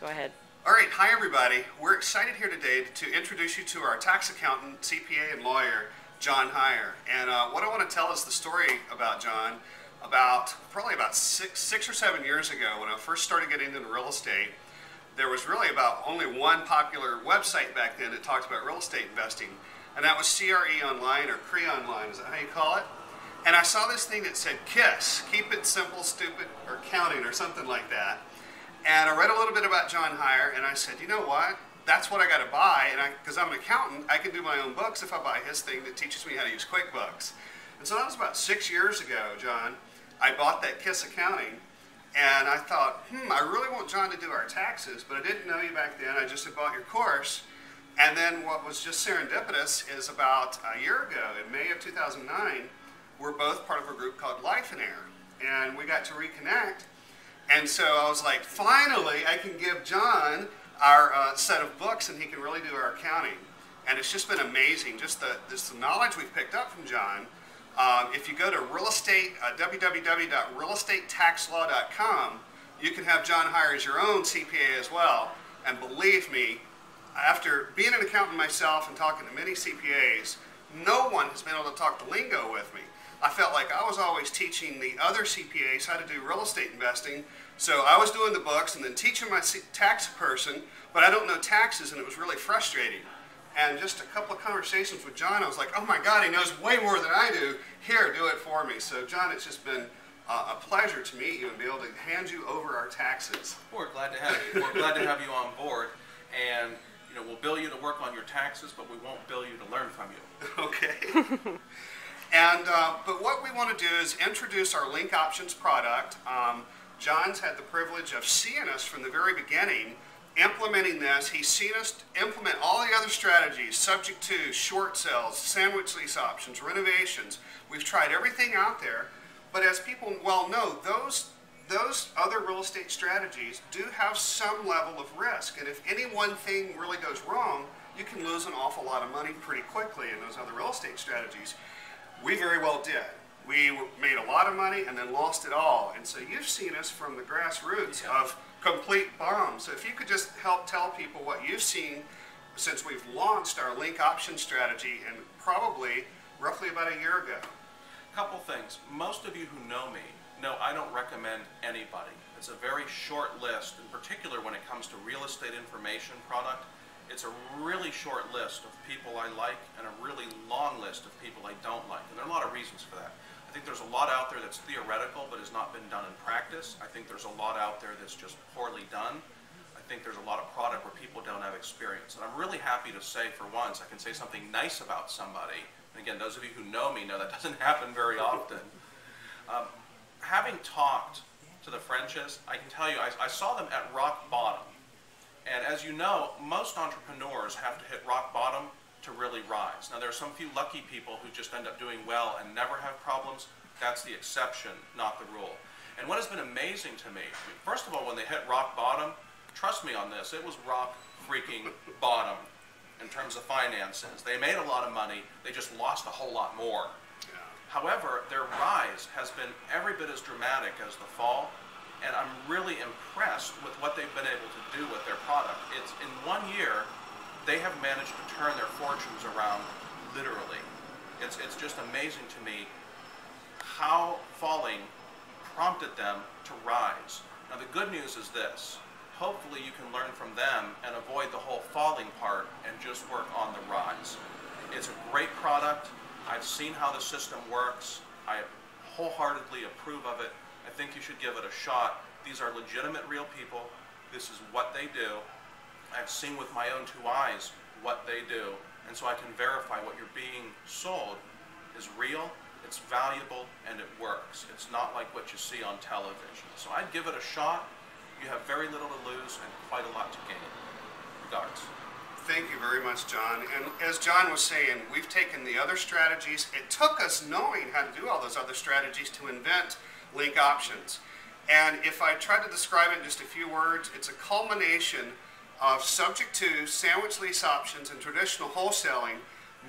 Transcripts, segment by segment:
Go ahead. All right, hi everybody. We're excited here today to introduce you to our tax accountant, CPA, and lawyer, John Hyre. And what I want to tell is the story about John probably about six or 7 years ago when I first started getting into real estate. There was really about only one popular website back then that talked about real estate investing, and that was CRE Online or CRE Online, is that how you call it? And I saw this thing that said KISS, Keep It Simple, Stupid, or Counting, or something like that. And I read a little bit about John Hyre, and I said, you know what? That's what I got to buy, and because I'm an accountant, I can do my own books if I buy his thing that teaches me how to use QuickBooks. And so that was about 6 years ago, John. I bought that KISS accounting, and I thought, I really want John to do our taxes, but I didn't know you back then. I just had bought your course. And then what was just serendipitous is about a year ago, in May of 2009, we're both part of a group called Life in Air, and we got to reconnect. And so I was like, finally, I can give John our set of books, and he can really do our accounting. And it's just been amazing, just the knowledge we've picked up from John. If you go to www.realestatetaxlaw.com, you can have John Hyre as your own CPA as well. And believe me, after being an accountant myself and talking to many CPAs, no one has been able to talk the lingo with me. I felt like I was always teaching the other CPAs how to do real estate investing. So I was doing the books and then teaching my tax person, but I don't know taxes, and it was really frustrating. And just a couple of conversations with John, I was like, oh my God, he knows way more than I do. Here, do it for me. So John, it's just been a pleasure to meet you and be able to hand you over our taxes. We're glad to have you. We're glad to have you on board. And we'll bill you to work on your taxes, but we won't bill you to learn from you. Okay. And but what we want to do is introduce our LinkOptions product. John's had the privilege of seeing us from the very beginning, implementing this. He's seen us implement all the other strategies, subject to, short sales, sandwich lease options, renovations. We've tried everything out there, but as people well know, those other real estate strategies do have some level of risk, and if any one thing really goes wrong, you can lose an awful lot of money pretty quickly in those other real estate strategies. We very well did. We made a lot of money and then lost it all. And so you've seen us from the grassroots of complete bombs. So if you could just help tell people what you've seen since we've launched our LinkOptions strategy, and probably roughly about a year ago. A couple things. Most of you who know me know I don't recommend anybody. It's a very short list, in particular when it comes to real estate information product. It's a really short list of people I like and a really long list of people I don't like. And there are a lot of reasons for that. I think there's a lot out there that's theoretical but has not been done in practice. I think there's a lot out there that's just poorly done. I think there's a lot of product where people don't have experience. And I'm really happy to say, for once, I can say something nice about somebody. And again, those of you who know me know that doesn't happen very often. Having talked to the Frenches, I can tell you, I saw them at rock bottom. And as you know, most entrepreneurs have to hit rock bottom to really rise. Now, there are some few lucky people who just end up doing well and never have problems. That's the exception, not the rule. And what has been amazing to me, first of all, when they hit rock bottom, trust me on this, it was rock freaking bottom in terms of finances. They made a lot of money, they just lost a whole lot more. However, their rise has been every bit as dramatic as the fall. And I'm really impressed with what they've been able to do with their product. It's in 1 year, they have managed to turn their fortunes around, literally. It's just amazing to me how falling prompted them to rise. Now the good news is this. Hopefully you can learn from them and avoid the whole falling part and just work on the rise. It's a great product. I've seen how the system works. I wholeheartedly approve of it. I think you should give it a shot. These are legitimate, real people. This is what they do. I've seen with my own two eyes what they do, and so I can verify what you're being sold is real, it's valuable, and it works. It's not like what you see on television. So I'd give it a shot. You have very little to lose and quite a lot to gain. Regards. Thank you very much, John. And as John was saying, we've taken the other strategies. It took us knowing how to do all those other strategies to invent LinkOptions. And if I try to describe it in just a few words, it's a culmination of subject to, sandwich lease options, and traditional wholesaling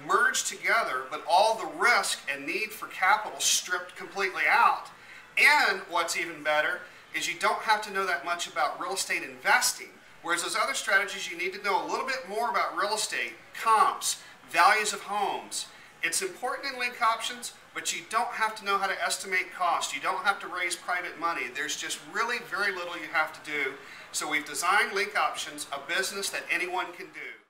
merged together, but all the risk and need for capital stripped completely out. And what's even better is you don't have to know that much about real estate investing. Whereas those other strategies, you need to know a little bit more about real estate, comps, values of homes. It's important in LinkOptions, but you don't have to know how to estimate cost. You don't have to raise private money. There's just really very little you have to do. So we've designed LinkOptions, a business that anyone can do.